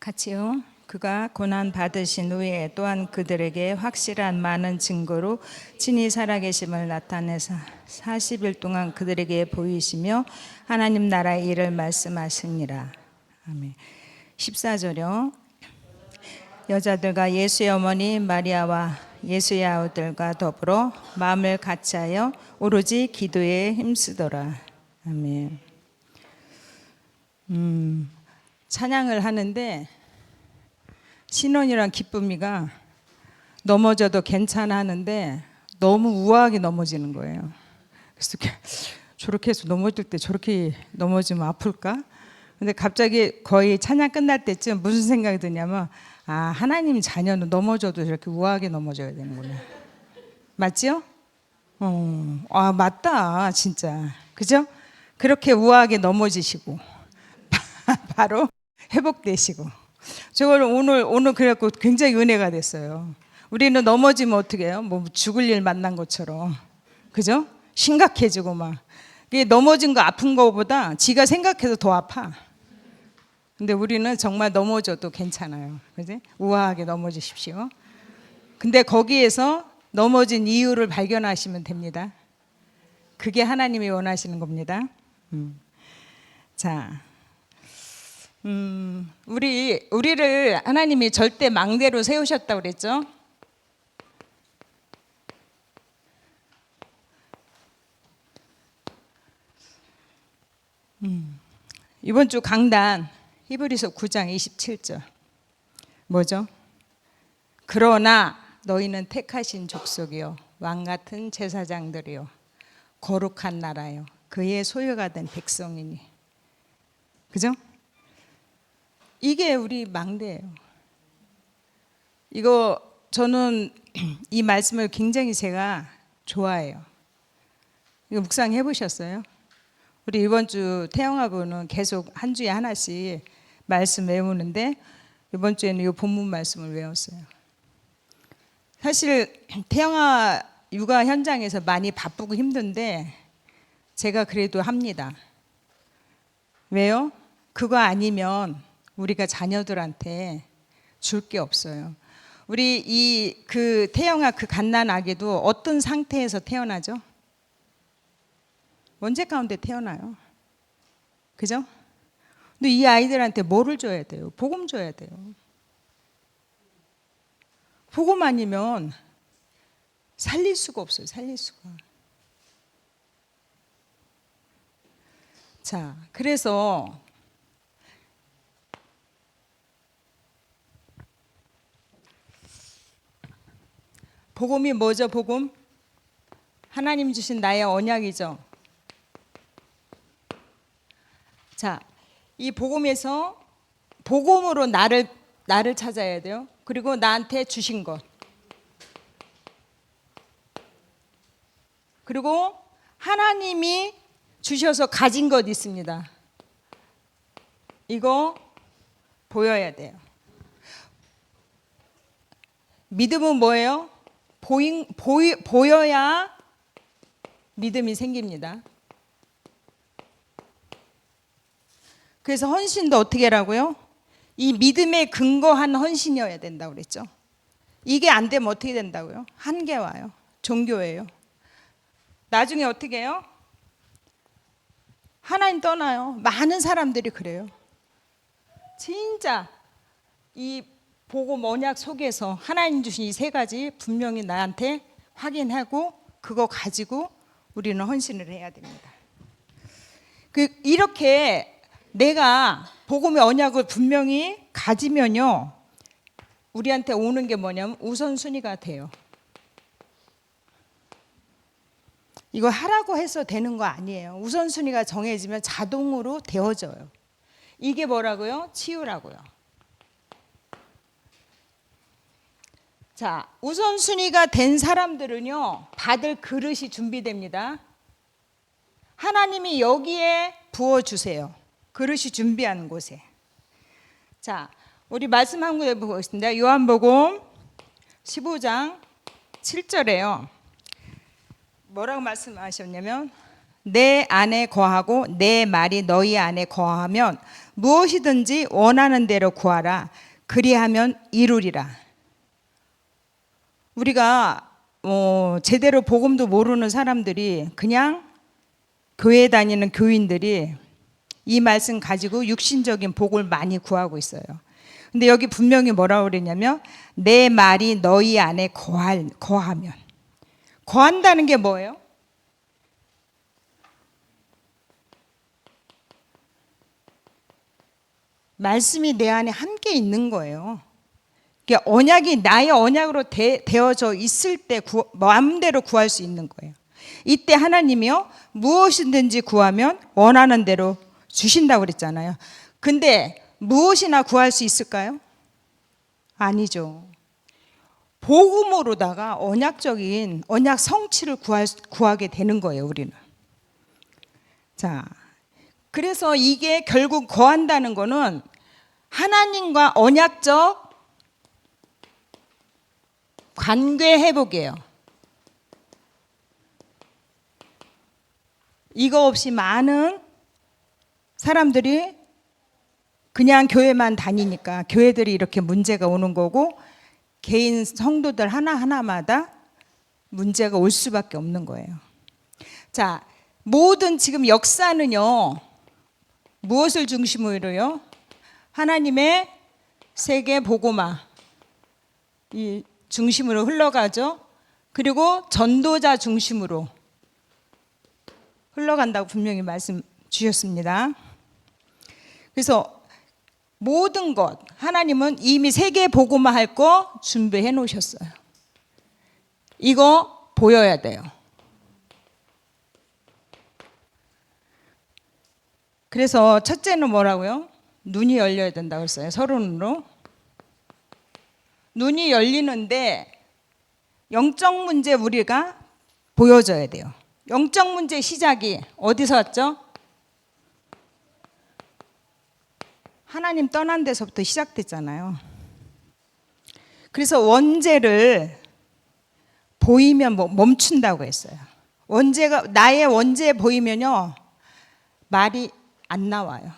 같이요. 그가 고난 받으신 후에 또한 그들에게 확실한 많은 증거로 친히 살아계심을 나타내사 40일 동안 그들에게 보이시며 하나님 나라의 일을 말씀하시니라. 아멘. 14절요. 여자들과 예수의 어머니 마리아와 예수의 아우들과 더불어 마음을 같이하여 오로지 기도에 힘쓰더라. 아멘. 찬양을 하는데 신혼이란 기쁨이가 넘어져도 괜찮아 하는데 너무 우아하게 넘어지는 거예요. 그래서 저렇게 해서 넘어질 때 저렇게 넘어지면 아플까? 근데 갑자기 거의 찬양 끝날 때쯤 무슨 생각이 드냐면 하나님 자녀는 넘어져도 저렇게 우아하게 넘어져야 되는구나. 맞죠? 맞다 진짜. 그죠? 그렇게 우아하게 넘어지시고 바로 회복되시고 저걸 오늘 그래갖고 굉장히 은혜가 됐어요. 우리는 넘어지면 어떻게 해요? 뭐 죽을 일 만난 것처럼 그죠? 심각해지고 막 이게 넘어진 거 아픈 거보다 지가 생각해서 더 아파. 근데 우리는 정말 넘어져도 괜찮아요. 그지? 우아하게 넘어지십시오. 근데 거기에서 넘어진 이유를 발견하시면 됩니다. 그게 하나님이 원하시는 겁니다. 자, 우리를 하나님이 절대 망대로 세우셨다고 그랬죠? 이번 주 강단 히브리서 9장 27절 뭐죠? 그러나 너희는 택하신 족속이요 왕 같은 제사장들이요 거룩한 나라요 그의 소유가 된 백성이니. 그죠? 이게 우리 망대예요. 이거 저는 이 말씀을 굉장히 제가 좋아해요. 이거 묵상해 보셨어요? 우리 이번 주 태영아부는 계속 한 주에 하나씩 말씀 외우는데 이번 주에는 이 본문 말씀을 외웠어요. 사실 태영아 육아 현장에서 많이 바쁘고 힘든데 제가 그래도 합니다. 왜요? 그거 아니면 우리가 자녀들한테 줄 게 없어요. 우리 그 태영아 그 갓난 아기도 어떤 상태에서 태어나죠? 원죄 가운데 태어나요. 그죠? 근데 이 아이들한테 뭐를 줘야 돼요? 복음 줘야 돼요. 복음 아니면 살릴 수가 없어요. 살릴 수가. 자, 그래서 복음이 뭐죠? 복음? 하나님 주신 나의 언약이죠. 자, 이 복음에서 복음으로 나를 찾아야 돼요. 그리고 나한테 주신 것. 그리고 하나님이 주셔서 가진 것 있습니다. 이거 보여야 돼요. 믿음은 뭐예요? 보여야 믿음이 생깁니다. 그래서 헌신도 어떻게 하라고요? 이 믿음에 근거한 헌신이어야 된다고 그랬죠. 이게 안 되면 어떻게 된다고요? 한계 와요. 종교예요. 나중에 어떻게 해요? 하나님 떠나요. 많은 사람들이 그래요. 진짜 이 복음 언약 속에서 하나님 주신 이 세 가지 분명히 나한테 확인하고 그거 가지고 우리는 헌신을 해야 됩니다. 이렇게 내가 복음의 언약을 분명히 가지면요 우리한테 오는 게 뭐냐면 우선순위가 돼요. 이거 하라고 해서 되는 거 아니에요. 우선순위가 정해지면 자동으로 되어져요. 이게 뭐라고요? 치유라고요. 자, 우선순위가 된 사람들은요 받을 그릇이 준비됩니다. 하나님이 여기에 부어주세요. 그릇이 준비하는 곳에. 자, 우리 말씀 한 군데 보겠습니다. 요한복음 15장 7절에요. 뭐라고 말씀하셨냐면 내 안에 거하고 내 말이 너희 안에 거하면 무엇이든지 원하는 대로 구하라. 그리하면 이루리라. 우리가 제대로 복음도 모르는 사람들이, 그냥 교회 다니는 교인들이 이 말씀 가지고 육신적인 복을 많이 구하고 있어요. 근데 여기 분명히 뭐라고 그랬냐면 내 말이 너희 안에 거하면. 거한다는 게 뭐예요? 말씀이 내 안에 함께 있는 거예요. 언약이 나의 언약으로 되어져 있을 때 마음대로 구할 수 있는 거예요. 이때 하나님이요, 무엇이든지 구하면 원하는 대로 주신다고 그랬잖아요. 근데 무엇이나 구할 수 있을까요? 아니죠. 복음으로다가 언약적인 언약 성취를 구하게 되는 거예요, 우리는. 자, 그래서 이게 결국 거한다는 거는 하나님과 언약적 관계 회복이에요. 이거 없이 많은 사람들이 그냥 교회만 다니니까 교회들이 이렇게 문제가 오는 거고, 개인 성도들 하나하나마다 문제가 올 수밖에 없는 거예요. 자, 모든 지금 역사는요, 무엇을 중심으로요? 하나님의 세계 복음화 이 중심으로 흘러가죠. 그리고 전도자 중심으로 흘러간다고 분명히 말씀 주셨습니다. 그래서 모든 것 하나님은 이미 세계 복음화 할 거 준비해 놓으셨어요. 이거 보여야 돼요. 그래서 첫째는 뭐라고요? 눈이 열려야 된다고 했어요. 서로 눈으로. 눈이 열리는데 영적 문제 우리가 보여줘야 돼요. 영적 문제 시작이 어디서 왔죠? 하나님 떠난 데서부터 시작됐잖아요. 그래서 원죄를 보이면 멈춘다고 했어요. 나의 원죄 보이면요, 말이 안 나와요.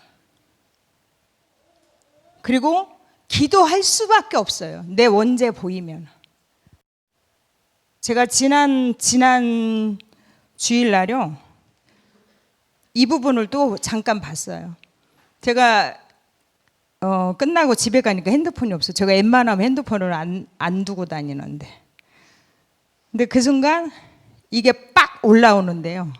그리고 기도할 수밖에 없어요. 내 원죄 보이면. 제가 지난 주일날요, 이 부분을 또 잠깐 봤어요. 제가 끝나고 집에 가니까 핸드폰이 없어요. 제가 웬만하면 핸드폰을 안 두고 다니는데. 근데 그 순간 이게 빡 올라오는데요.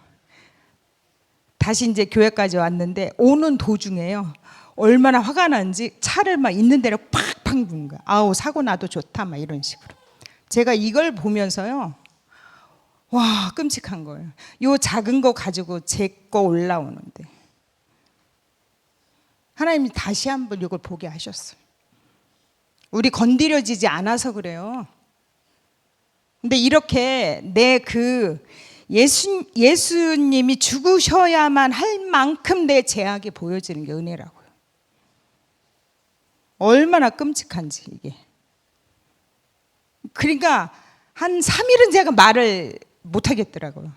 다시 이제 교회까지 왔는데 오는 도중에요, 얼마나 화가 나는지 차를 막 있는 대로 팍팍 부은 거야. 아우, 사고 나도 좋다, 막 이런 식으로. 제가 이걸 보면서요, 와, 끔찍한 거예요. 요 작은 거 가지고 제 거 올라오는데 하나님이 다시 한번 이걸 보게 하셨어요. 우리 건드려지지 않아서 그래요. 근데 이렇게 내 예수님이 죽으셔야만 할 만큼 내 죄악이 보여지는 게 은혜라고요. 얼마나 끔찍한지 이게. 그러니까 한 3일은 제가 말을 못 하겠더라고요.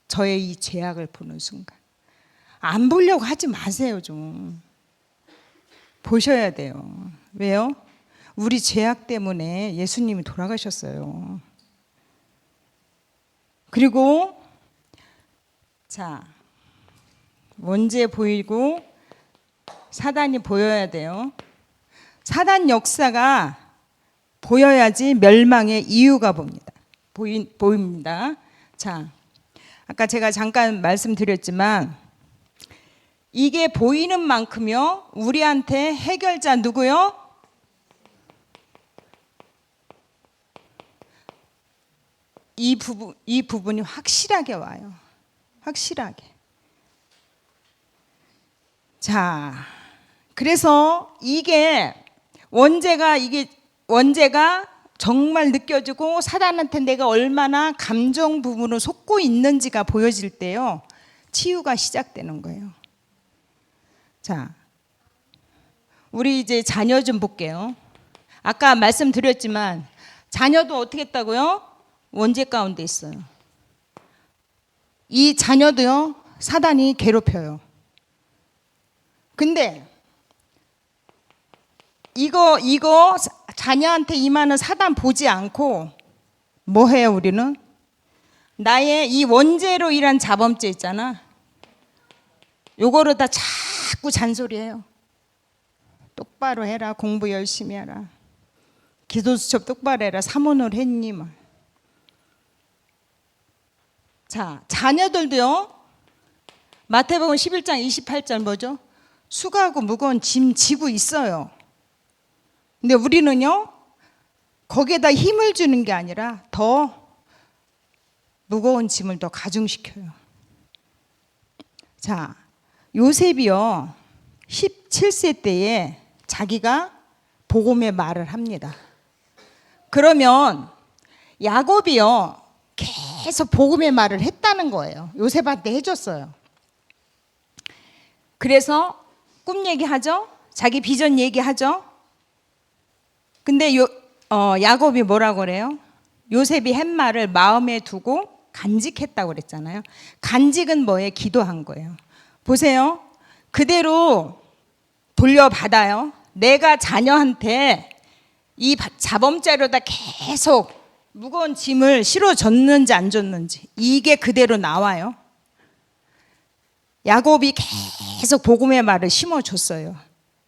저의 이 죄악을 보는 순간. 안 보려고 하지 마세요, 좀. 보셔야 돼요. 왜요? 우리 죄악 때문에 예수님이 돌아가셨어요. 그리고 자, 원죄 보이고 사단이 보여야 돼요. 사단 역사가 보여야지 멸망의 이유가 보입니다. 자, 아까 제가 잠깐 말씀드렸지만 이게 보이는 만큼요, 우리한테 해결자 누구요? 이 부분이 확실하게 와요. 확실하게. 자, 그래서 이게 원죄가 정말 느껴지고 사단한테 내가 얼마나 감정 부분을 솟고 있는지가 보여질 때요, 치유가 시작되는 거예요. 자, 우리 이제 자녀 좀 볼게요. 아까 말씀드렸지만 자녀도 어떻게 했다고요? 원죄 가운데 있어요. 이 자녀도요, 사단이 괴롭혀요. 근데 이거 자녀한테 임하는 사단 보지 않고 뭐 해요, 우리는? 나의 이 원죄로 일한 자범죄 있잖아. 요거를 다 자꾸 잔소리해요. 똑바로 해라, 공부 열심히 해라, 기도 수첩 똑바로 해라, 사모를 했니? 막. 자, 자녀들도요, 마태복음 11장 28절 뭐죠? 수고하고 무거운 짐 지고 있어요. 근데 우리는요, 거기에다 힘을 주는 게 아니라 더 무거운 짐을 더 가중시켜요. 자, 요셉이요, 17세 때에 자기가 복음의 말을 합니다. 그러면 야곱이요, 계속 복음의 말을 했다는 거예요. 요셉한테 해줬어요. 그래서 꿈 얘기하죠, 자기 비전 얘기하죠. 근데 야곱이 뭐라고 그래요? 요셉이 한 말을 마음에 두고 간직했다고 그랬잖아요. 간직은 뭐예요? 기도한 거예요. 보세요, 그대로 돌려받아요. 내가 자녀한테 이 자범죄로다 계속 무거운 짐을 실어줬는지 안 줬는지 이게 그대로 나와요. 야곱이 계속 복음의 말을 심어줬어요.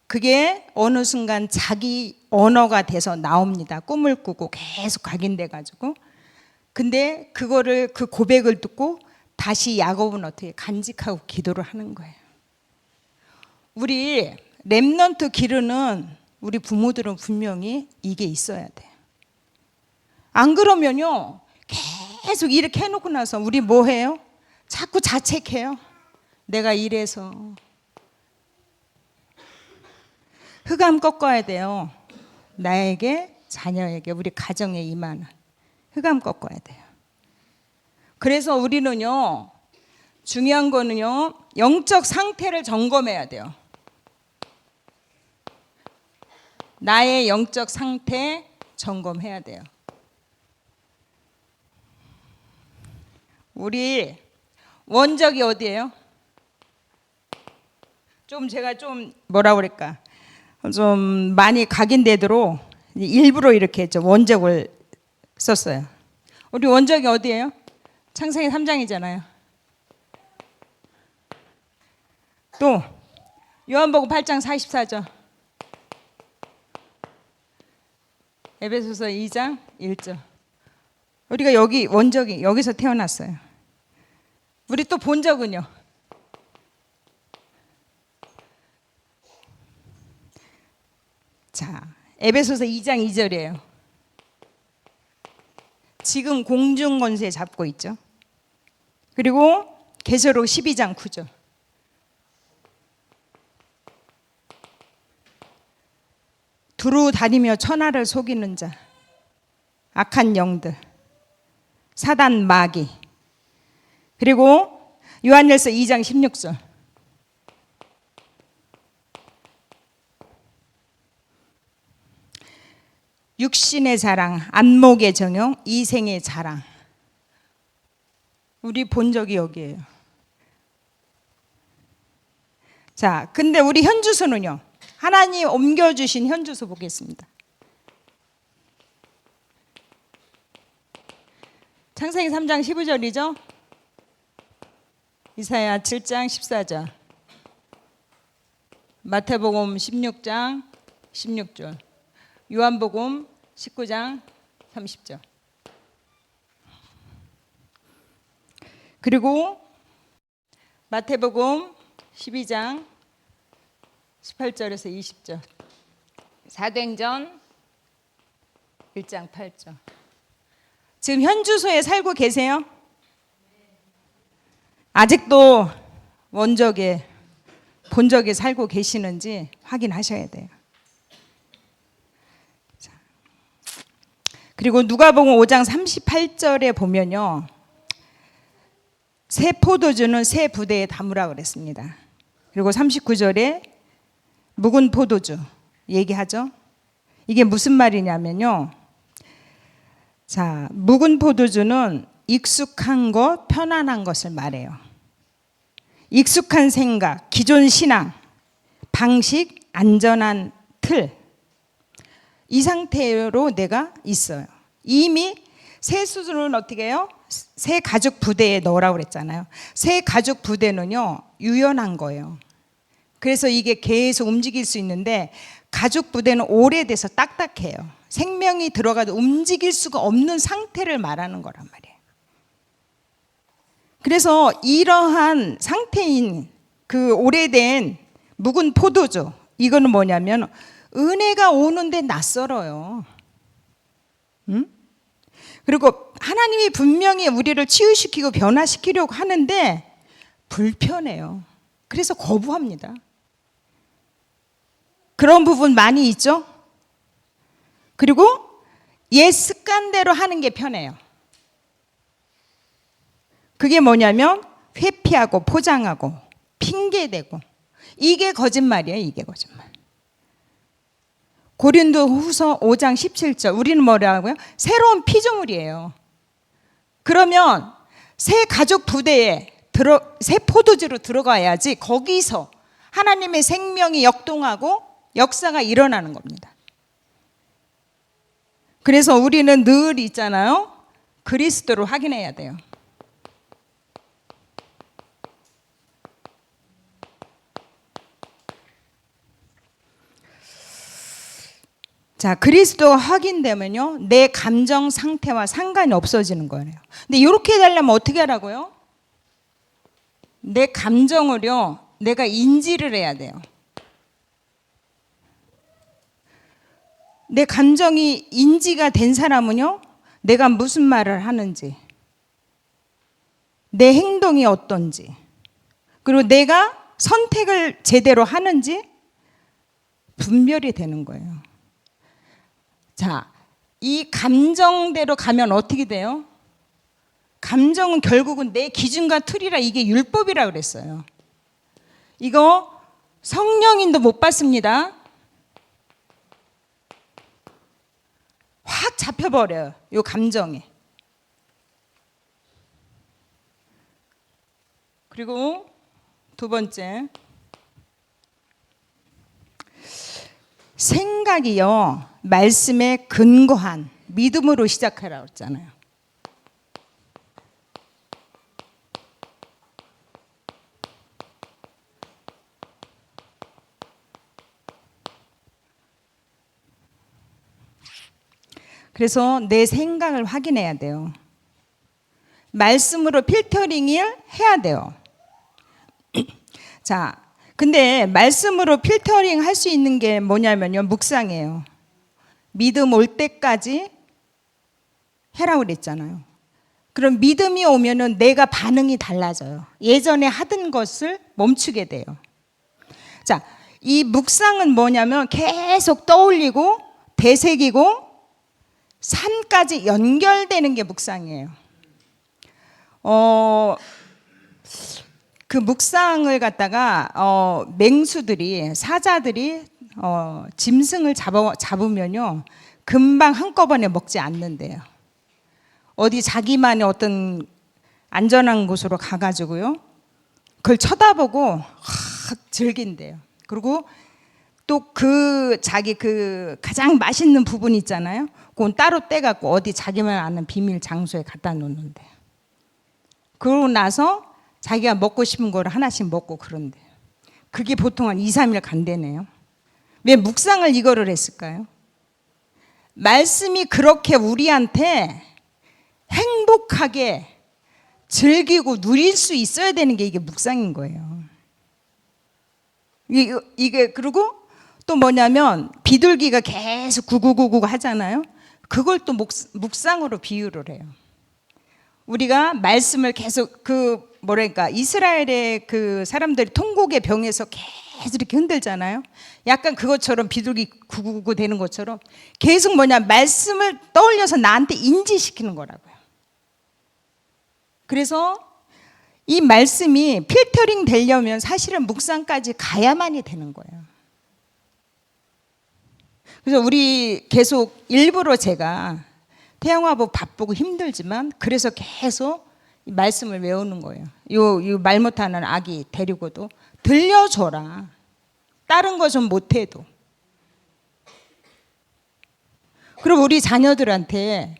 그게 어느 순간 자기 언어가 돼서 나옵니다. 꿈을 꾸고 계속 각인돼가지고. 근데 그거를, 그 고백을 듣고 다시 야곱은 어떻게 간직하고 기도를 하는 거예요. 우리 렘넌트 기르는 우리 부모들은 분명히 이게 있어야 돼요. 안 그러면요, 계속 이렇게 해놓고 나서 우리 뭐 해요? 자꾸 자책해요. 내가 이래서. 흑암 꺾어야 돼요. 나에게, 자녀에게, 우리 가정에 임하는 흑암 꺾어야 돼요. 그래서 우리는요, 중요한 거는요, 영적 상태를 점검해야 돼요. 나의 영적 상태 점검해야 돼요. 우리 원적이 어디예요? 제가 뭐라 그럴까, 좀 많이 각인되도록 일부러 이렇게 좀 원적을 썼어요. 우리 원적이 어디예요? 창세기 3장이잖아요. 또 요한복음 8장 44절, 에베소서 2장 1절. 우리가 여기 원적이 여기서 태어났어요. 우리 또 본적은요? 자, 에베소서 2장 2절이에요. 지금 공중 권세 잡고 있죠. 그리고 계시록 12장 9절. 두루 다니며 천하를 속이는 자, 악한 영들, 사단 마귀. 그리고 요한일서 2장 16절. 육신의 자랑, 안목의 정욕, 이생의 자랑. 우리 본적이 여기에요. 자, 근데 우리 현주소는요, 하나님 옮겨주신 현주소 보겠습니다. 창세기 3장 15절이죠. 이사야 7장 14절, 마태복음 16장 16절, 요한복음 19장 30절. 그리고 마태복음 12장 18절에서 20절, 사도행전 1장 8절. 지금 현주소에 살고 계세요? 아직도 원적에, 본적에 살고 계시는지 확인하셔야 돼요. 그리고 누가복음 5장 38절에 보면요, 새 포도주는 새 부대에 담으라 그랬습니다. 그리고 39절에 묵은 포도주 얘기하죠. 이게 무슨 말이냐면요, 자, 묵은 포도주는 익숙한 것, 편안한 것을 말해요. 익숙한 생각, 기존 신앙, 방식, 안전한 틀. 이 상태로 내가 있어요. 이미 새 수준은 어떻게 해요? 새 가죽 부대에 넣으라고 그랬잖아요. 새 가죽 부대는요, 유연한 거예요. 그래서 이게 계속 움직일 수 있는데 가죽 부대는 오래돼서 딱딱해요. 생명이 들어가도 움직일 수가 없는 상태를 말하는 거란 말이에요. 그래서 이러한 상태인 그 오래된 묵은 포도주, 이거는 뭐냐면 은혜가 오는데 낯설어요. 그리고 하나님이 분명히 우리를 치유시키고 변화시키려고 하는데 불편해요. 그래서 거부합니다. 그런 부분 많이 있죠? 그리고 옛 습관대로 하는 게 편해요. 그게 뭐냐면 회피하고 포장하고 핑계대고, 이게 거짓말이에요. 이게 거짓말. 고린도후서 5장 17절, 우리는 뭐라고요? 새로운 피조물이에요. 그러면 새 가죽 부대에 새 포도주로 들어가야지 거기서 하나님의 생명이 역동하고 역사가 일어나는 겁니다. 그래서 우리는 늘 있잖아요, 그리스도로 확인해야 돼요. 자, 그리스도가 확인되면요, 내 감정 상태와 상관이 없어지는 거예요. 근데 이렇게 되려면 어떻게 하라고요? 내 감정을요, 내가 인지를 해야 돼요. 내 감정이 인지가 된 사람은요, 내가 무슨 말을 하는지, 내 행동이 어떤지, 그리고 내가 선택을 제대로 하는지 분별이 되는 거예요. 자, 이 감정대로 가면 어떻게 돼요? 감정은 결국은 내 기준과 틀이라, 이게 율법이라 그랬어요. 이거 성령님도 못 받습니다. 확 잡혀버려요, 이 감정에. 그리고 두 번째, 생각이요, 말씀에 근거한 믿음으로 시작하라고 했잖아요. 그래서 내 생각을 확인해야 돼요. 말씀으로 필터링을 해야 돼요. 자, 근데 말씀으로 필터링 할 수 있는 게 뭐냐면요, 묵상이에요. 믿음 올 때까지 해라고 그랬잖아요. 그럼 믿음이 오면은 내가 반응이 달라져요. 예전에 하던 것을 멈추게 돼요. 자, 이 묵상은 뭐냐면 계속 떠올리고 되새기고 삶까지 연결되는 게 묵상이에요. 그 묵상을 갖다가 맹수들이, 사자들이 짐승을 잡으면요, 금방 한꺼번에 먹지 않는데요. 어디 자기만의 어떤 안전한 곳으로 가가지고요, 그걸 쳐다보고 즐긴대요. 그리고 또 자기 가장 맛있는 부분 있잖아요, 그건 따로 떼갖고 어디 자기만 아는 비밀 장소에 갖다 놓는데요. 그러고 나서 자기가 먹고 싶은 거를 하나씩 먹고 그런대요. 그게 보통 한 2, 3일 간대네요. 왜 묵상을 이거를 했을까요? 말씀이 그렇게 우리한테 행복하게 즐기고 누릴 수 있어야 되는 게 이게 묵상인 거예요. 이게 그리고 또 뭐냐면 비둘기가 계속 구구구구 하잖아요. 그걸 또 묵상으로 비유를 해요. 우리가 말씀을 계속 이스라엘의 그 사람들이 통곡의 병에서 계속 이렇게 흔들잖아요. 약간 그것처럼 비둘기 구구구구 되는 것처럼 계속 말씀을 떠올려서 나한테 인지시키는 거라고요. 그래서 이 말씀이 필터링 되려면 사실은 묵상까지 가야만이 되는 거예요. 그래서 우리 계속 일부러 제가 태영아보 바쁘고 힘들지만 그래서 계속 이 말씀을 외우는 거예요. 요 말 못하는 아기 데리고도 들려줘라. 다른 거 좀 못해도. 그리고 우리 자녀들한테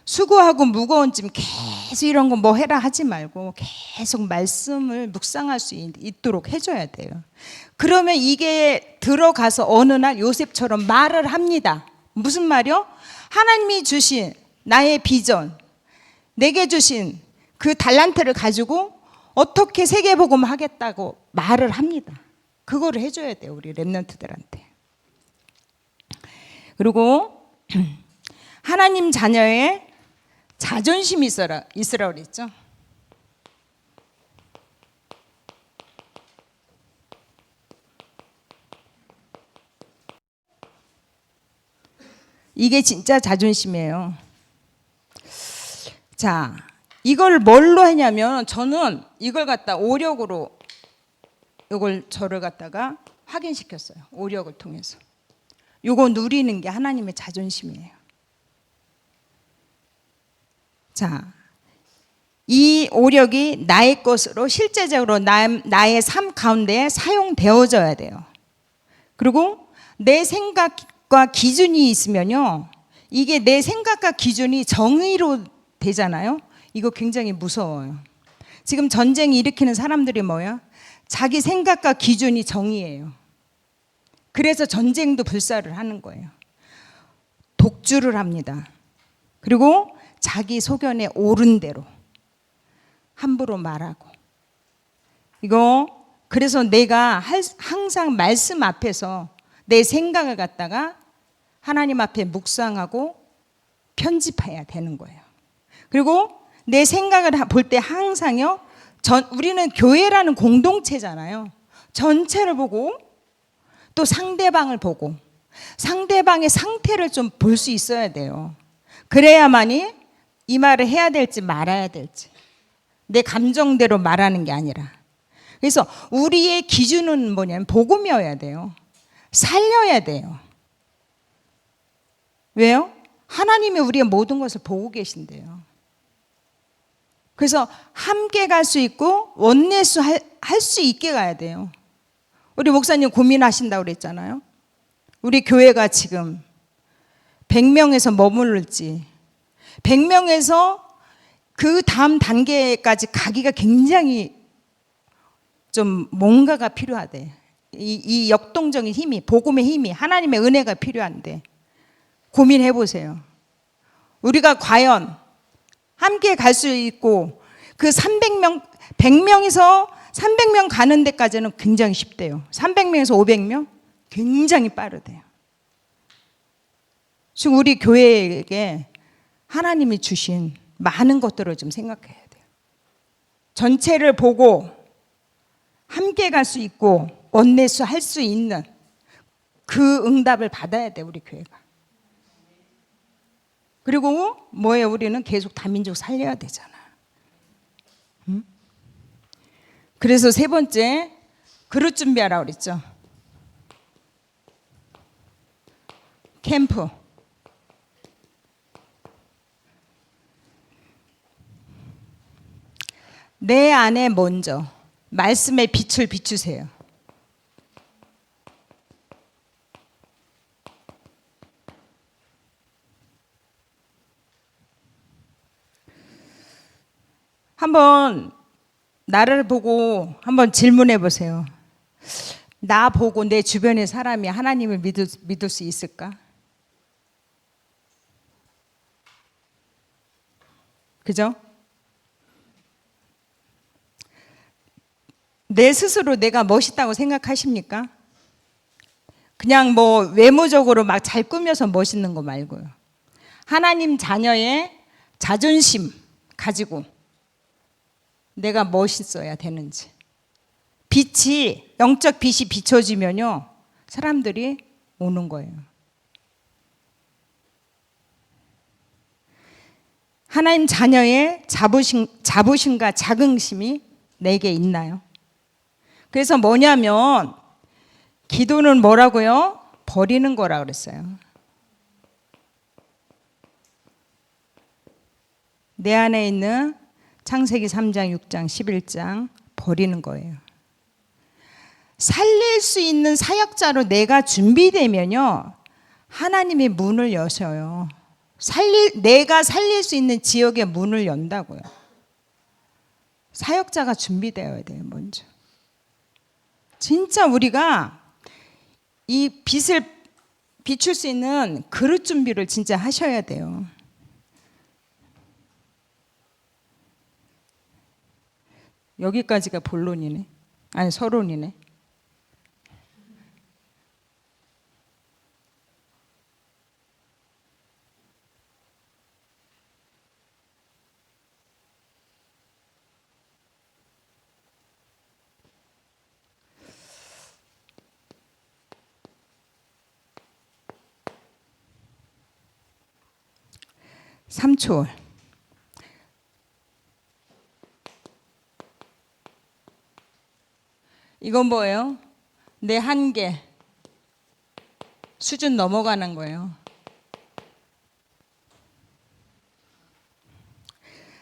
수고하고 무거운 짐 계속 이런 거 뭐 해라 하지 말고 계속 말씀을 묵상할 수 있도록 해줘야 돼요. 그러면 이게 들어가서 어느 날 요셉처럼 말을 합니다. 무슨 말이요? 하나님이 주신 나의 비전, 내게 주신 그 달란트를 가지고 어떻게 세계복음 하겠다고 말을 합니다. 그거를 해줘야 돼요, 우리 랩런트들한테. 그리고 하나님 자녀의 자존심이 있으라 그랬죠. 이게 진짜 자존심이에요. 자, 이걸 뭘로 했냐면 저는 이걸 갖다 오력으로 저를 갖다가 확인시켰어요. 오력을 통해서. 이거 누리는 게 하나님의 자존심이에요. 자, 이 오력이 나의 것으로 실제적으로 나의 삶 가운데 사용되어져야 돼요. 그리고 내 생각과 기준이 있으면요, 이게 내 생각과 기준이 정의로 되잖아요. 이거 굉장히 무서워요. 지금 전쟁 일으키는 사람들이 뭐야? 자기 생각과 기준이 정의예요. 그래서 전쟁도 불사를 하는 거예요. 독주를 합니다. 그리고 자기 소견에 옳은 대로 함부로 말하고. 이거 그래서 내가 항상 말씀 앞에서 내 생각을 갖다가 하나님 앞에 묵상하고 편집해야 되는 거예요. 그리고 내 생각을 볼 때 항상요, 우리는 교회라는 공동체잖아요. 전체를 보고 또 상대방을 보고 상대방의 상태를 좀 볼 수 있어야 돼요. 그래야만이 이 말을 해야 될지 말아야 될지, 내 감정대로 말하는 게 아니라. 그래서 우리의 기준은 뭐냐면 복음이어야 돼요. 살려야 돼요. 왜요? 하나님이 우리의 모든 것을 보고 계신대요. 그래서 함께 갈 수 있고 원내수 할 수 있게 가야 돼요. 우리 목사님 고민하신다고 그랬잖아요. 우리 교회가 지금 100명에서 머무를지, 100명에서 그 다음 단계까지 가기가 굉장히 좀 뭔가가 필요하대. 이 역동적인 힘이, 복음의 힘이, 하나님의 은혜가 필요한데 고민해 보세요. 우리가 과연 함께 갈 수 있고 그 300명, 100명에서 300명 가는 데까지는 굉장히 쉽대요. 300명에서 500명? 굉장히 빠르대요. 지금 우리 교회에게 하나님이 주신 많은 것들을 좀 생각해야 돼요. 전체를 보고 함께 갈 수 있고 원내수 할 수 있는 그 응답을 받아야 돼, 우리 교회가. 그리고 뭐예요? 우리는 계속 다민족 살려야 되잖아. 응? 그래서 세 번째, 그릇 준비하라고 그랬죠. 캠프. 내 안에 먼저 말씀의 빛을 비추세요. 한번 나를 보고 한번 질문해 보세요. 나 보고 내 주변의 사람이 하나님을 믿을 수 있을까? 그죠? 내 스스로 내가 멋있다고 생각하십니까? 그냥 뭐 외모적으로 막 잘 꾸며서 멋있는 거 말고요. 하나님 자녀의 자존심 가지고 내가 멋있어야 되는지. 빛이, 영적 빛이 비춰지면요, 사람들이 오는 거예요. 하나님 자녀의 자부심과 자긍심이 내게 있나요? 그래서 뭐냐면 기도는 뭐라고요? 버리는 거라 그랬어요. 내 안에 있는 창세기 3장, 6장, 11장 버리는 거예요. 살릴 수 있는 사역자로 내가 준비되면요, 하나님이 문을 여셔요. 내가 살릴 수 있는 지역의 문을 연다고요. 사역자가 준비되어야 돼요, 먼저. 진짜 우리가 이 빛을 비출 수 있는 그릇 준비를 진짜 하셔야 돼요. 여기까지가 본론이네. 아니, 서론이네. 삼초월. 이건 뭐예요? 내 한계 수준 넘어가는 거예요.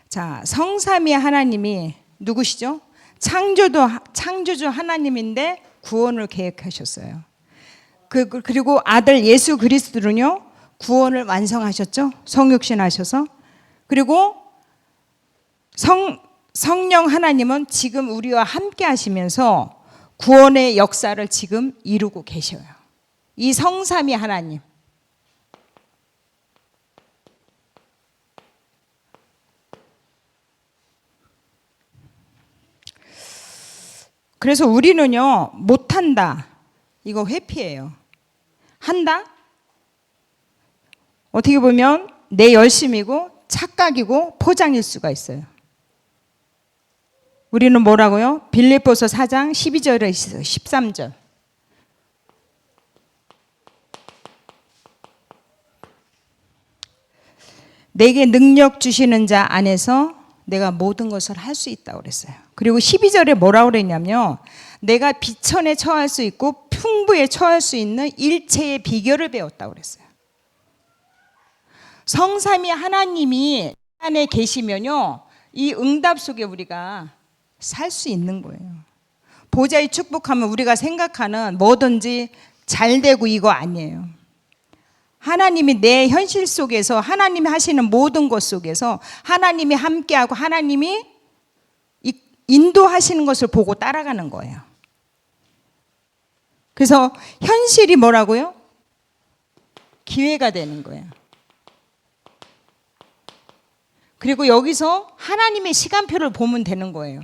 자, 성삼위 하나님이 누구시죠? 창조주 하나님인데 구원을 계획하셨어요. 그리고 아들 예수 그리스도는요, 구원을 완성하셨죠? 성육신 하셔서. 그리고 성령 하나님은 지금 우리와 함께 하시면서 구원의 역사를 지금 이루고 계셔요. 이 성삼위 하나님. 그래서 우리는요, 못한다, 이거 회피해요. 한다? 어떻게 보면 내 열심이고 착각이고 포장일 수가 있어요. 우리는 뭐라고요? 빌립보서 4장 12절에 있어요. 13절. 내게 능력 주시는 자 안에서 내가 모든 것을 할 수 있다고 그랬어요. 그리고 12절에 뭐라고 그랬냐면, 내가 비천에 처할 수 있고 풍부에 처할 수 있는 일체의 비결을 배웠다고 그랬어요. 성삼위 하나님이 안에 계시면요, 이 응답 속에 우리가 살 수 있는 거예요. 보좌의 축복하면 우리가 생각하는 뭐든지 잘 되고 이거 아니에요. 하나님이 내 현실 속에서, 하나님이 하시는 모든 것 속에서 하나님이 함께하고 하나님이 인도하시는 것을 보고 따라가는 거예요. 그래서 현실이 뭐라고요? 기회가 되는 거예요. 그리고 여기서 하나님의 시간표를 보면 되는 거예요.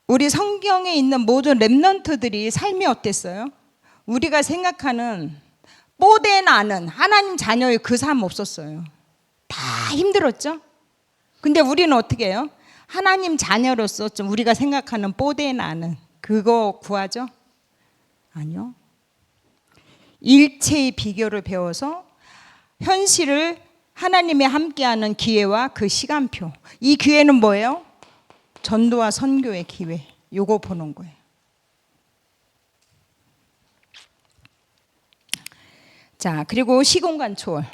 우리 성경에 있는 모든 렘넌트들이 삶이 어땠어요? 우리가 생각하는 뽀대 나는 하나님 자녀의 그 삶 없었어요. 다 힘들었죠? 근데 우리는 어떻게 해요? 하나님 자녀로서 좀 우리가 생각하는 뽀대 나는 그거 구하죠? 아니요. 일체의 비결을 배워서 현실을 하나님이 함께하는 기회와 그 시간표. 이 기회는 뭐예요? 전도와 선교의 기회. 요거 보는 거예요. 자, 그리고 시공간 초월.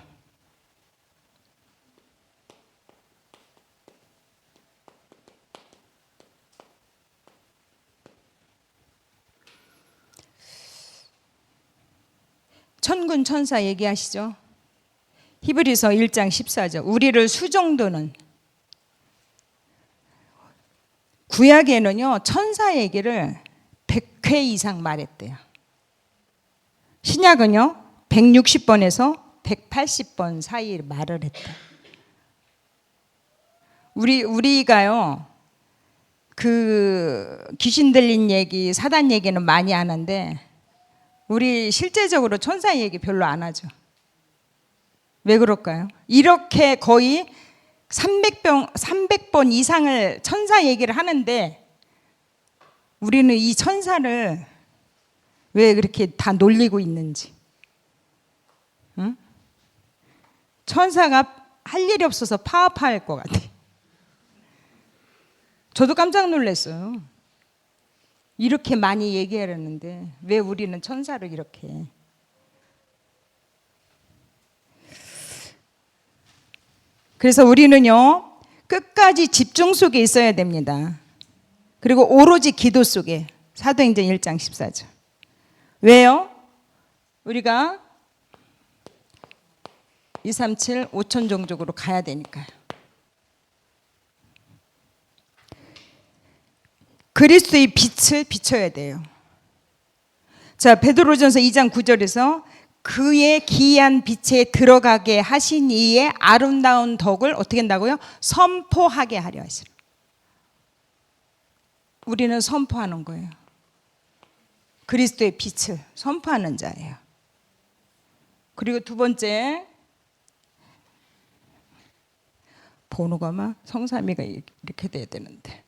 천군 천사 얘기하시죠? 히브리서 1장 14절. 우리를 수정도는, 구약에는요, 천사 얘기를 100회 이상 말했대요. 신약은요, 160번에서 180번 사이 말을 했다. 우리가요, 그 귀신 들린 얘기, 사단 얘기는 많이 하는데 우리 실제적으로 천사 얘기 별로 안 하죠. 왜 그럴까요? 이렇게 거의 300번 이상을 천사 얘기를 하는데 우리는 이 천사를 왜 그렇게 다 놀리고 있는지. 응? 천사가 할 일이 없어서 파업할 것 같아. 저도 깜짝 놀랐어요. 이렇게 많이 얘기하려는데 왜 우리는 천사를 이렇게 해? 그래서 우리는요, 끝까지 집중 속에 있어야 됩니다. 그리고 오로지 기도 속에. 사도행전 1장 14절. 왜요? 우리가 237 5천 종족으로 가야 되니까요. 그리스도의 빛을 비춰야 돼요. 자, 베드로전서 2장 9절에서 그의 기이한 빛에 들어가게 하신 이의 아름다운 덕을 어떻게 한다고요? 선포하게 하려 하시라. 우리는 선포하는 거예요. 그리스도의 빛을 선포하는 자예요. 그리고 두 번째, 번호가 막 성삼위가 이렇게 돼야 되는데,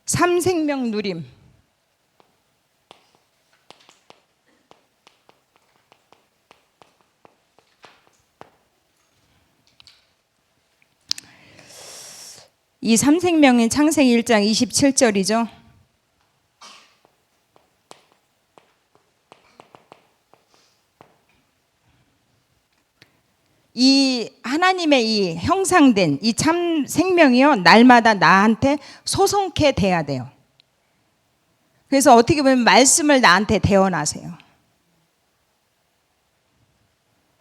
삼생명 누림. 이 삼생명인 창세기 1장 27절이죠. 이 하나님의 이 형상된 이 참 생명이요, 날마다 나한테 소송케 돼야 돼요. 그래서 어떻게 보면 말씀을 나한테 대언하세요.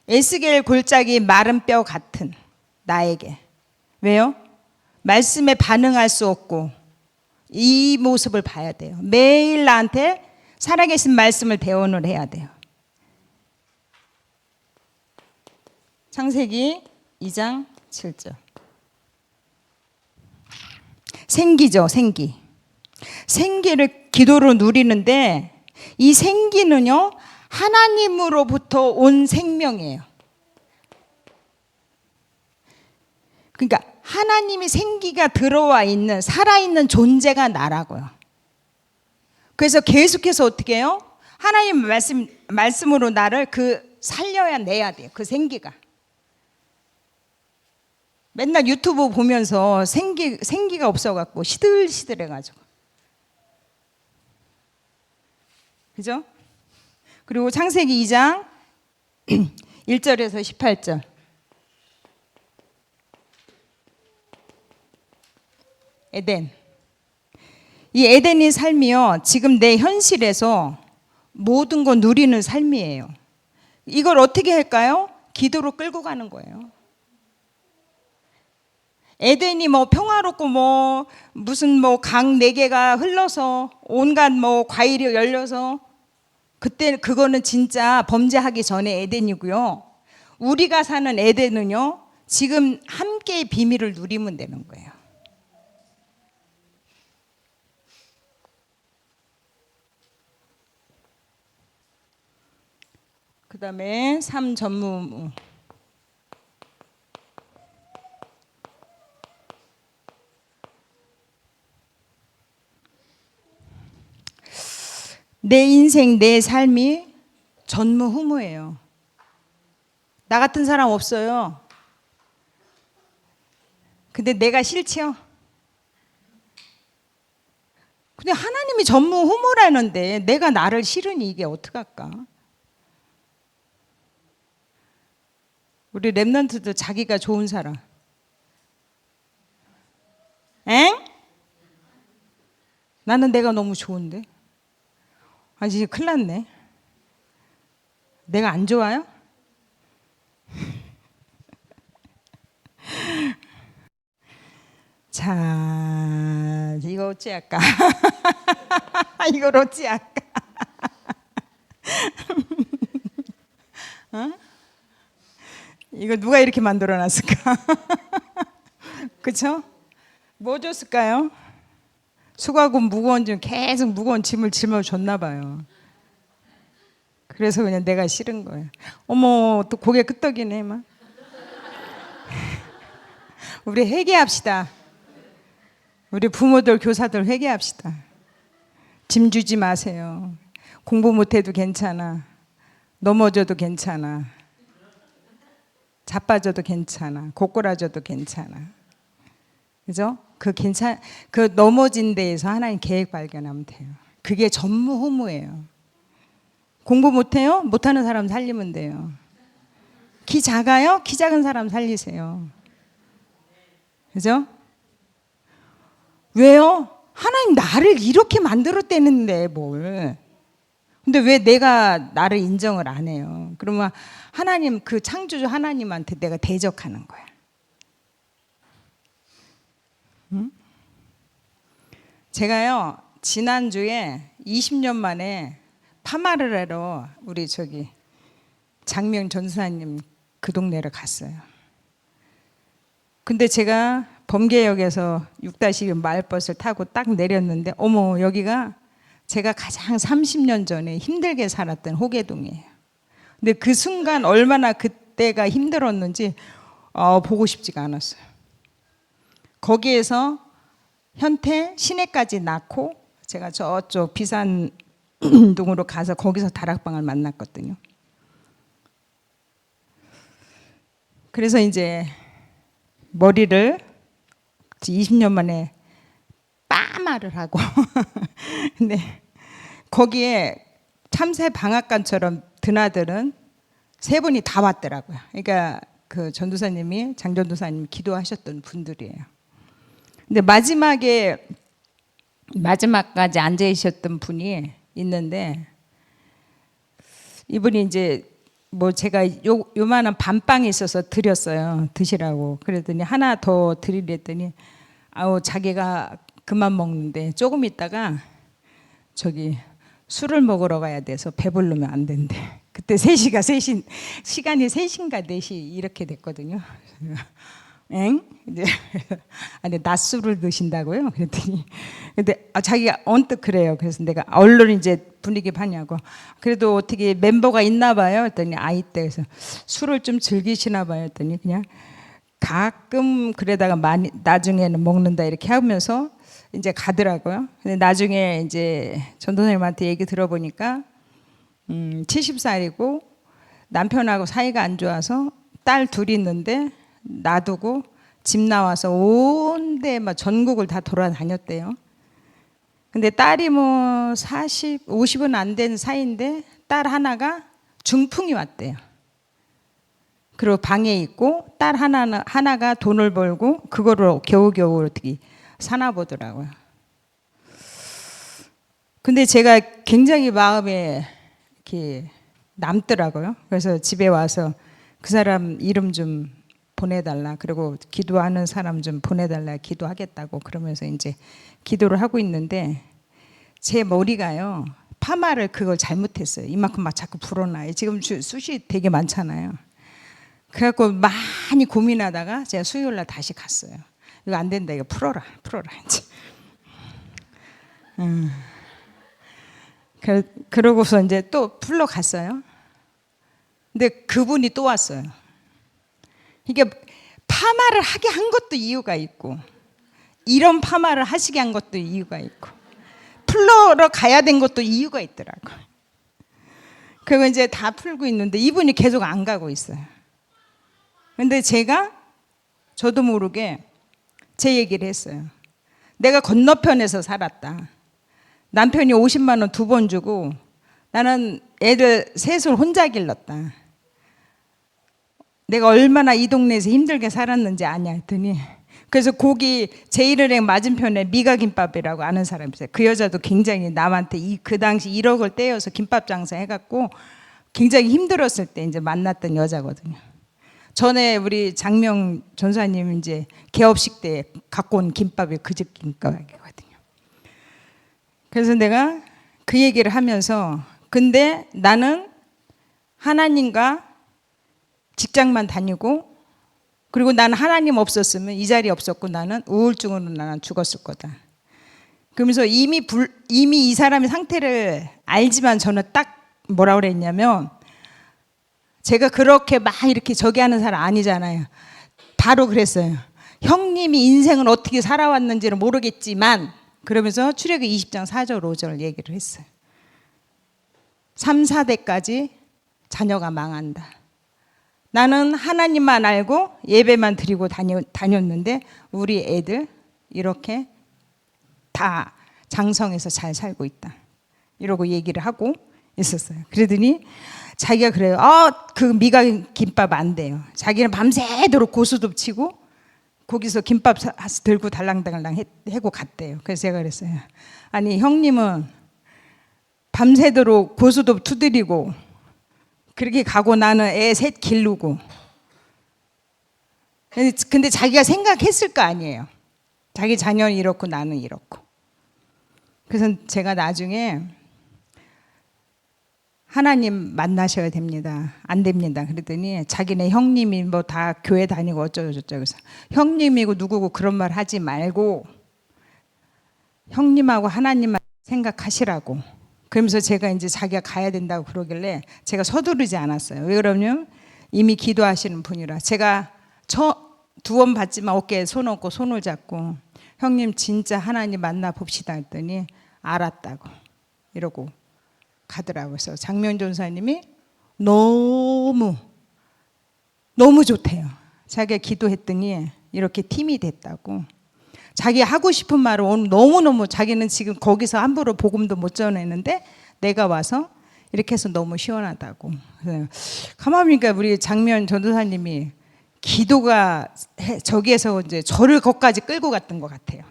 에스겔 골짜기 마른 뼈 같은 나에게. 왜요? 말씀에 반응할 수 없고 이 모습을 봐야 돼요. 매일 나한테 살아계신 말씀을 대언을 해야 돼요. 창세기 2장 7절. 생기죠, 생기. 생기를 기도로 누리는데 이 생기는요, 하나님으로부터 온 생명이에요. 그러니까 하나님이 생기가 들어와 있는 살아있는 존재가 나라고요. 그래서 계속해서 어떻게 해요? 하나님 말씀으로 나를 살려야 내야 돼요. 그 생기가. 맨날 유튜브 보면서 생기가 없어갖고 시들시들해가지고. 그죠? 그리고 창세기 2장 1절에서 18절. 에덴. 이 에덴의 삶이요, 지금 내 현실에서 모든 거 누리는 삶이에요. 이걸 어떻게 할까요? 기도로 끌고 가는 거예요. 에덴이 뭐 평화롭고 뭐 무슨 뭐 강 4개가 흘러서 온갖 뭐 과일이 열려서, 그때 그거는 진짜 범죄하기 전에 에덴이고요. 우리가 사는 에덴은요, 지금 함께의 비밀을 누리면 되는 거예요. 그 다음에 삶 전무. 내 인생, 내 삶이 전무후무예요. 나 같은 사람 없어요. 근데 내가 싫지요? 근데 하나님이 전무후무라는데 내가 나를 싫으니 이게 어떡할까? 우리 랩런트도 자기가 좋은 사람. 엥? 나는 내가 너무 좋은데. 아, 이제 큰일 났네. 내가 안 좋아요? 자, 이거 어찌할까? 이걸 어찌할까? 어? 이거 누가 이렇게 만들어 놨을까? 그쵸? 뭐 줬을까요? 수고하고 무거운 짐, 계속 무거운 짐을 짊어줬나 봐요. 그래서 그냥 내가 싫은 거예요. 어머, 또 고개 끄덕이네 막. 우리 회개합시다. 우리 부모들, 교사들 회개합시다. 짐 주지 마세요. 공부 못해도 괜찮아. 넘어져도 괜찮아. 자빠져도 괜찮아. 고꾸라져도 괜찮아. 그죠? 그 넘어진 데에서 하나님 계획 발견하면 돼요. 그게 전무후무예요. 공부 못해요? 못하는 사람 살리면 돼요. 키 작아요? 키 작은 사람 살리세요. 그죠? 왜요? 하나님 나를 이렇게 만들었대는데 뭘. 근데 왜 내가 나를 인정을 안 해요? 그러면 하나님, 그 창조주 하나님한테 내가 대적하는 거야. 응? 제가요, 지난주에 20년 만에 파마를 하러 우리 저기 장명 전사님 그 동네를 갔어요. 근데 제가 범계역에서 6-2 마을버스를 타고 딱 내렸는데, 어머, 여기가 제가 가장 30년 전에 힘들게 살았던 호계동이에요. 근데 그 순간 얼마나 그때가 힘들었는지 보고 싶지가 않았어요. 거기에서 현태 시내까지 낳고 제가 저쪽 비산동으로 가서 거기서 다락방을 만났거든요. 그래서 이제 머리를 20년 만에 파마를 하고 근데 거기에 참새 방앗간처럼 드나드는 세 분이 다 왔더라고요. 그러니까 그 전도사님이, 장전도사님이 기도하셨던 분들이에요. 근데 마지막까지 앉아 계셨던 분이 있는데, 이분이 이제 뭐 제가 요만한 밤빵이 있어서 드렸어요. 드시라고. 그랬더니 하나 더 드리랬더니 자기가 그만 먹는데 조금 있다가 저기 술을 먹으러 가야 돼서 배부르면 안 된대. 그때 시간이 3시인가 4시 이렇게 됐거든요. 엥? 이제 아니, 낮술을 드신다고요? 그랬더니 근데 자기가 언뜻 그래요. 그래서 내가 얼른 이제 분위기 파냐고. 그래도 어떻게 멤버가 있나 봐요. 그랬더니 있대. 그래서 술을 좀 즐기시나 봐요. 그랬더니 그냥 가끔 그러다가 많이 나중에는 먹는다 이렇게 하면서 이제 가더라고요. 근데 나중에 이제 전도사님한테 얘기 들어보니까 70살이고 남편하고 사이가 안 좋아서 딸 둘이 있는데 놔두고 집 나와서 온데 막 전국을 다 돌아다녔대요. 근데 딸이 뭐 50은 안 된 사이인데 딸 하나가 중풍이 왔대요. 그리고 방에 있고 딸 하나가 돈을 벌고 그거를 겨우겨우 어떻게 사나 보더라고요. 근데 제가 굉장히 마음에 이렇게 남더라고요. 그래서 집에 와서 그 사람 이름 좀 보내달라, 그리고 기도하는 사람 좀 보내달라, 기도하겠다고 그러면서 이제 기도를 하고 있는데, 제 머리가요, 파마를 그걸 잘못했어요. 이만큼 막 자꾸 불어나요. 지금 숱이 되게 많잖아요. 그래갖고 많이 고민하다가 제가 수요일날 다시 갔어요. 이거 안 된다, 이거 풀어라 이제. 그러고서 이제 또 풀러 갔어요. 근데 그분이 또 왔어요. 이게 파마를 하게 한 것도 이유가 있고, 이런 파마를 하시게 한 것도 이유가 있고, 풀러 가야 된 것도 이유가 있더라고요. 그리고 이제 다 풀고 있는데 이분이 계속 안 가고 있어요. 근데 저도 모르게 제 얘기를 했어요. 내가 건너편에서 살았다. 남편이 50만 원 2번 주고 나는 애들 셋을 혼자 길렀다. 내가 얼마나 이 동네에서 힘들게 살았는지 아냐 했더니, 그래서 거기 제1은행 맞은편에 미가김밥이라고 아는 사람이 있어요. 그 여자도 굉장히 남한테 그 당시 1억을 떼어서 김밥 장사 해갖고 굉장히 힘들었을 때 이제 만났던 여자거든요. 전에 우리 장명 전사님 이제 개업식 때 갖고 온 김밥이 그 집 김밥이거든요. 그래서 내가 그 얘기를 하면서, 근데 나는 하나님과 직장만 다니고, 그리고 나는 하나님 없었으면 이 자리에 없었고 나는 우울증으로 나는 죽었을 거다. 그러면서 이미 이 사람의 상태를 알지만 저는 딱 뭐라 그랬냐면, 제가 그렇게 막 이렇게 저기 하는 사람 아니잖아요. 바로 그랬어요. 형님이 인생을 어떻게 살아왔는지는 모르겠지만, 그러면서 출애굽기 20장 4절 5절 얘기를 했어요. 3, 4대까지 자녀가 망한다. 나는 하나님만 알고 예배만 드리고 다녔는데 우리 애들 이렇게 다 장성해서 잘 살고 있다. 이러고 얘기를 하고 있었어요. 그러더니 자기가 그래요. 그 미각 김밥 안 돼요. 자기는 밤새도록 고수톱 치고 거기서 김밥 들고 달랑달랑 해고 갔대요. 그래서 제가 그랬어요. 아니 형님은 밤새도록 고수톱 두드리고 그렇게 가고 나는 애 셋 기르고. 근데 자기가 생각했을 거 아니에요. 자기 자녀는 이렇고 나는 이렇고. 그래서 제가 나중에 하나님 만나셔야 됩니다. 안 됩니다. 그랬더니 자기네 형님이 뭐 다 교회 다니고 어쩌고 저쩌고 해서 형님이고 누구고 그런 말 하지 말고 형님하고 하나님만 생각하시라고. 그러면서 제가 이제 자기가 가야 된다고 그러길래 제가 서두르지 않았어요. 왜 그러냐면 이미 기도하시는 분이라. 제가 2번 받지만 어깨에 손 얹고 손을 잡고 형님 진짜 하나님 만나 봅시다 했더니 알았다고 이러고 가더라고요. 그래서 장면 전사님이 너무 좋대요. 자기가 기도했더니 이렇게 팀이 됐다고. 자기 하고 싶은 말을 오늘 너무너무 자기는 지금 거기서 함부로 복음도 못 전했는데 내가 와서 이렇게 해서 너무 시원하다고. 가만히 보니까 우리 장면 전도사님이 기도가 저기에서 이제 저를 거기까지 끌고 갔던 것 같아요.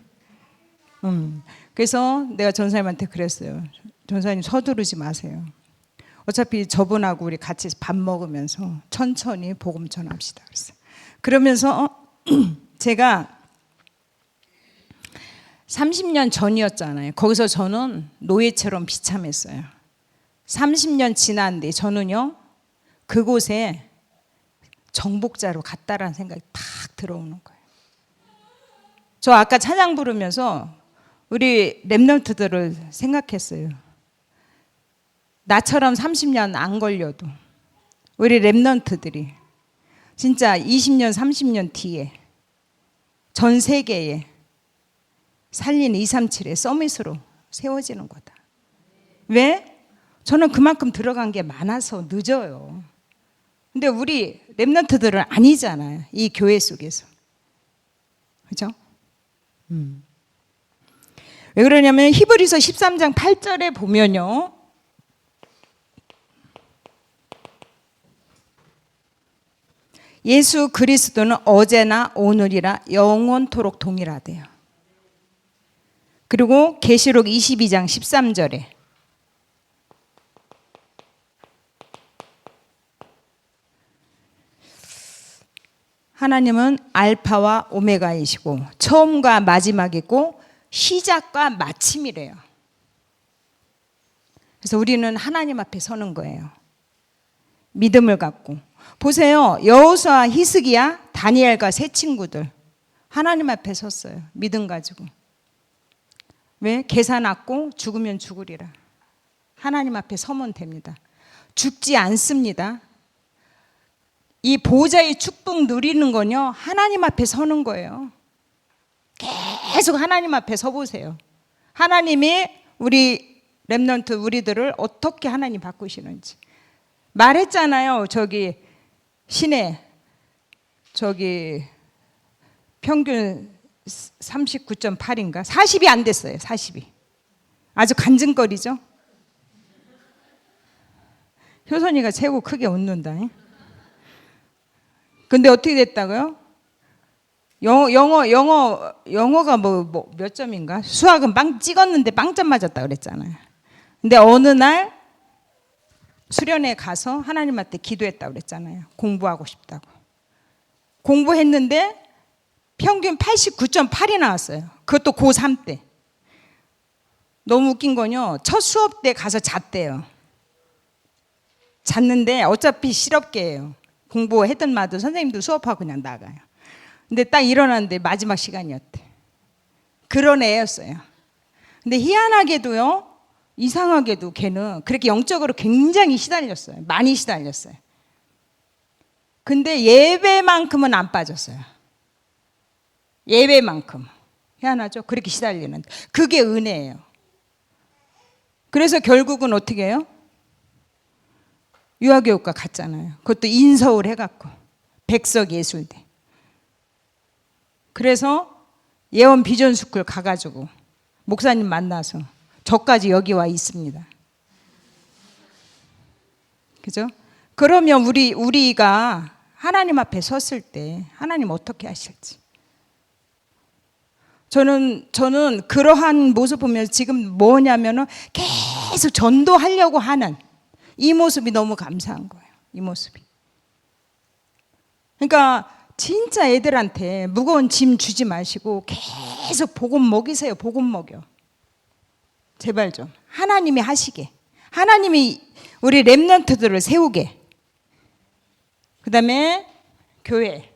그래서 내가 전사님한테 그랬어요. 전사님 서두르지 마세요. 어차피 저분하고 우리 같이 밥 먹으면서 천천히 복음 전합시다. 그랬어요. 그러면서 제가 30년 전이었잖아요. 거기서 저는 노예처럼 비참했어요. 30년 지난 뒤 저는요 그곳에 정복자로 갔다라는 생각이 팍 들어오는 거예요. 저 아까 찬양 부르면서 우리 랩런트들을 생각했어요. 나처럼 30년 안 걸려도 우리 랩런트들이 진짜 20년 30년 뒤에 전 세계에 살린 237의 서밋으로 세워지는 거다. 왜? 저는 그만큼 들어간 게 많아서 늦어요. 근데 우리 랩런트들은 아니잖아요. 이 교회 속에서. 그죠? 왜 그러냐면 히브리서 13장 8절에 보면요. 예수 그리스도는 어제나 오늘이라 영원토록 동일하대요. 그리고 계시록 22장 13절에 하나님은 알파와 오메가이시고 처음과 마지막이고 시작과 마침이래요. 그래서 우리는 하나님 앞에 서는 거예요. 믿음을 갖고. 보세요. 여호수아, 히스기야, 다니엘과 세 친구들 하나님 앞에 섰어요. 믿음 가지고. 왜? 계산 났고 죽으면 죽으리라. 하나님 앞에 서면 됩니다. 죽지 않습니다. 이 보좌의 축복 누리는 건요 하나님 앞에 서는 거예요. 계속 하나님 앞에 서보세요. 하나님이 우리 랩런트 우리들을 어떻게 하나님 바꾸시는지 말했잖아요. 저기 시내 저기 평균 39.8인가 40이 안 됐어요. 40이 아주 간증거리죠. 효선이가 최고 크게 웃는다. 근데 어떻게 됐다고요? 영어가 뭐 몇 점인가? 수학은 빵 찍었는데 빵점 맞았다 그랬잖아요. 근데 어느 날 수련회 가서 하나님한테 기도했다고 그랬잖아요. 공부하고 싶다고. 공부했는데 평균 89.8이 나왔어요. 그것도 고3 때. 너무 웃긴 건요. 첫 수업 때 가서 잤대요. 잤는데 어차피 실업계예요. 공부했던 마도 선생님도 수업하고 그냥 나가요. 근데 딱 일어났는데 마지막 시간이었대. 그런 애였어요. 근데 희한하게도요. 이상하게도 걔는 그렇게 영적으로 굉장히 시달렸어요. 많이 시달렸어요. 근데 예배만큼은 안 빠졌어요. 예배만큼. 희한하죠? 그렇게 시달리는데. 그게 은혜예요. 그래서 결국은 어떻게 해요? 유아교육과 갔잖아요. 그것도 인서울 해갖고 백석예술대. 그래서 예원 비전스쿨 가가지고 목사님 만나서 저까지 여기 와 있습니다. 그죠? 그러면 우리가 하나님 앞에 섰을 때 하나님 어떻게 하실지. 저는 그러한 모습 보면서 지금 뭐냐면은 계속 전도하려고 하는 이 모습이 너무 감사한 거예요. 이 모습이. 그러니까 진짜 애들한테 무거운 짐 주지 마시고 계속 복음 먹이세요. 복음 먹여. 제발 좀. 하나님이 하시게. 하나님이 우리 렘넌트들을 세우게. 그 다음에 교회.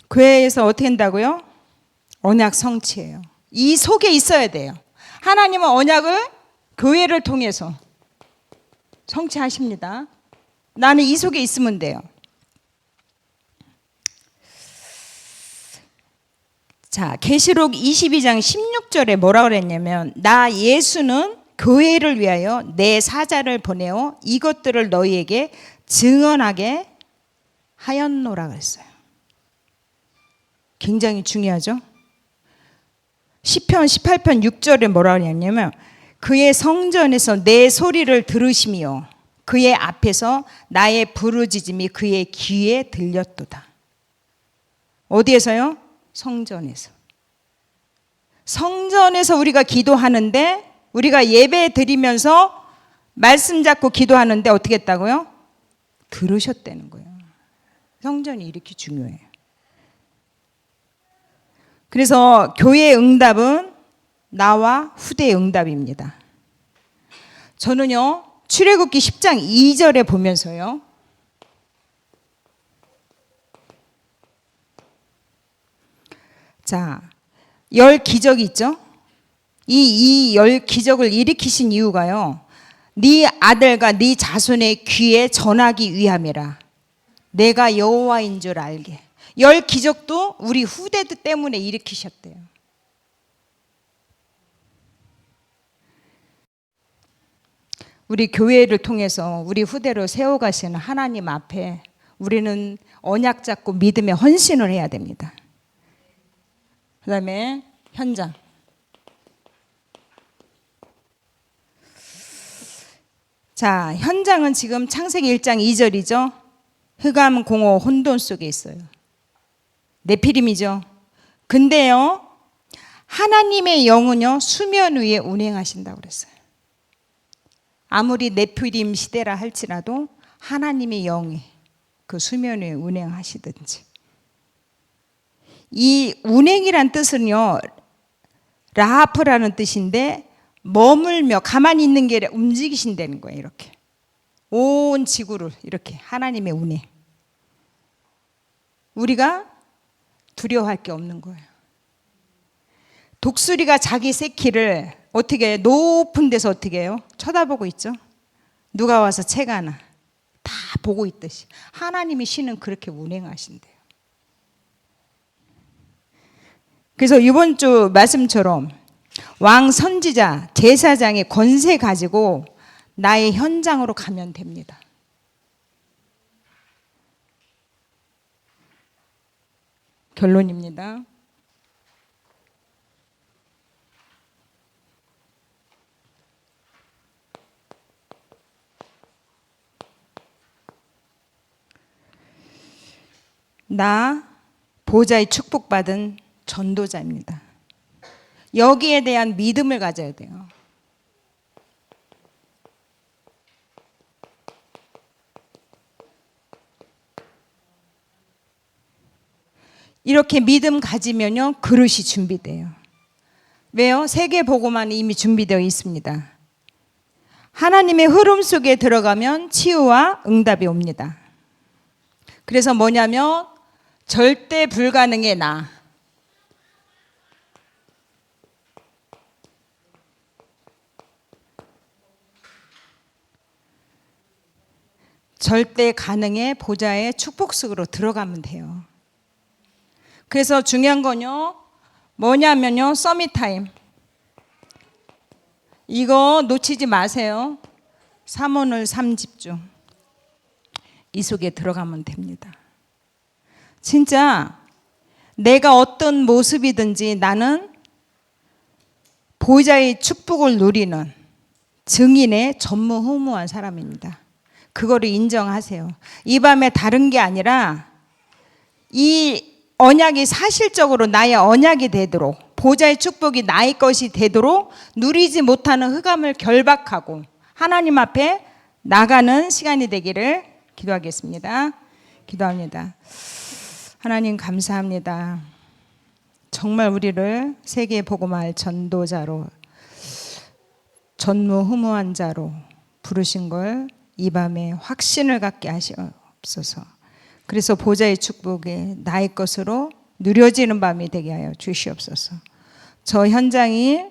교회에서 어떻게 한다고요? 언약 성취예요. 이 속에 있어야 돼요. 하나님은 언약을 교회를 통해서 성취하십니다. 나는 이 속에 있으면 돼요. 자, 계시록 22장 16절에 뭐라 그랬냐면 나 예수는 교회를 위하여 내 사자를 보내어 이것들을 너희에게 증언하게 하였노라 그랬어요. 굉장히 중요하죠. 시편 18편 6절에 뭐라 그랬냐면 그의 성전에서 내 소리를 들으시며 그의 앞에서 나의 부르짖음이 그의 귀에 들렸도다. 어디에서요? 성전에서. 성전에서 우리가 기도하는데 우리가 예배 드리면서 말씀 잡고 기도하는데 어떻게 했다고요? 들으셨다는 거예요. 성전이 이렇게 중요해요. 그래서 교회의 응답은 나와 후대의 응답입니다. 저는요 출애굽기 10장 2절에 보면서요 자, 10 기적이 있죠. 이 10 기적을 일으키신 이유가요 네 아들과 네 자손의 귀에 전하기 위함이라. 내가 여호와인 줄 알게. 10 기적도 우리 후대들 때문에 일으키셨대요. 우리 교회를 통해서 우리 후대로 세워가시는 하나님 앞에 우리는 언약 잡고 믿음의 헌신을 해야 됩니다. 그 다음에 현장. 자, 현장은 지금 창세기 1장 2절이죠. 흑암, 공허, 혼돈 속에 있어요. 네피림이죠. 근데요, 하나님의 영은요, 수면 위에 운행하신다고 그랬어요. 아무리 네피림 시대라 할지라도 하나님의 영이 그 수면 위에 운행하시든지. 이 운행이란 뜻은요, 라하프라는 뜻인데 머물며 가만히 있는 게 아니라 움직이신다는 거예요. 이렇게 온 지구를 이렇게 하나님의 운행. 우리가 두려워할 게 없는 거예요. 독수리가 자기 새끼를 어떻게 해요? 높은 데서 어떻게 해요? 쳐다보고 있죠. 누가 와서 채가나 다 보고 있듯이 하나님이 신은 그렇게 운행하신대요. 그래서 이번 주 말씀처럼 왕 선지자 제사장의 권세 가지고 나의 현장으로 가면 됩니다. 결론입니다. 나 보좌의 축복받은 전도자입니다. 여기에 대한 믿음을 가져야 돼요. 이렇게 믿음 가지면요 그릇이 준비돼요. 왜요? 세계보고만 이미 준비되어 있습니다. 하나님의 흐름 속에 들어가면 치유와 응답이 옵니다. 그래서 뭐냐면 절대 불가능의 나. 절대 가능의 보좌의 축복 속으로 들어가면 돼요. 그래서 중요한 건요 뭐냐면요 서밋타임. 이거 놓치지 마세요. 3오늘 3집중. 이 속에 들어가면 됩니다. 진짜 내가 어떤 모습이든지 나는 보호자의 축복을 누리는 증인의 전무후무한 사람입니다. 그거를 인정하세요. 이 밤에 다른 게 아니라 이 언약이 사실적으로 나의 언약이 되도록, 보호자의 축복이 나의 것이 되도록 누리지 못하는 흑암을 결박하고 하나님 앞에 나가는 시간이 되기를 기도하겠습니다. 기도합니다. 하나님 감사합니다. 정말 우리를 세계에 복음할 전도자로, 전무후무한 자로 부르신 걸 이 밤에 확신을 갖게 하시옵소서. 그래서 보좌의 축복이 나의 것으로 누려지는 밤이 되게 하여 주시옵소서. 저 현장이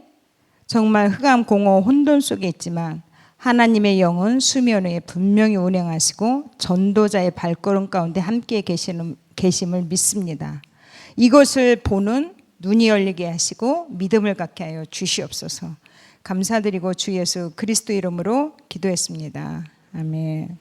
정말 흑암 공허 혼돈 속에 있지만 하나님의 영은 수면 위에 분명히 운행하시고 전도자의 발걸음 가운데 함께 계심을 믿습니다. 이것을 보는 눈이 열리게 하시고 믿음을 갖게 하여 주시옵소서. 감사드리고 주 예수 그리스도 이름으로 기도했습니다. 아멘.